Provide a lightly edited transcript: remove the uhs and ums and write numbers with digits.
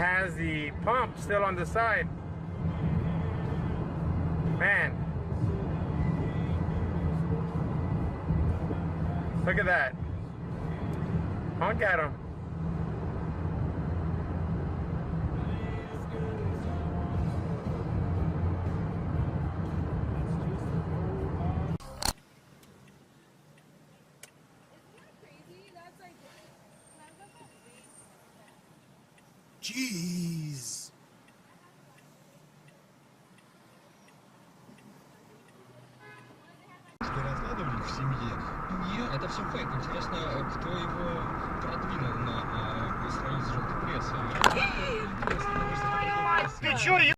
has the pump still on the side. Man. Look at that. Honk at him. Jeez. Что разгадывали в семье? Нет, это все фейк. Интересно, кто его продвинул на странице желтой прессы. Ты чё,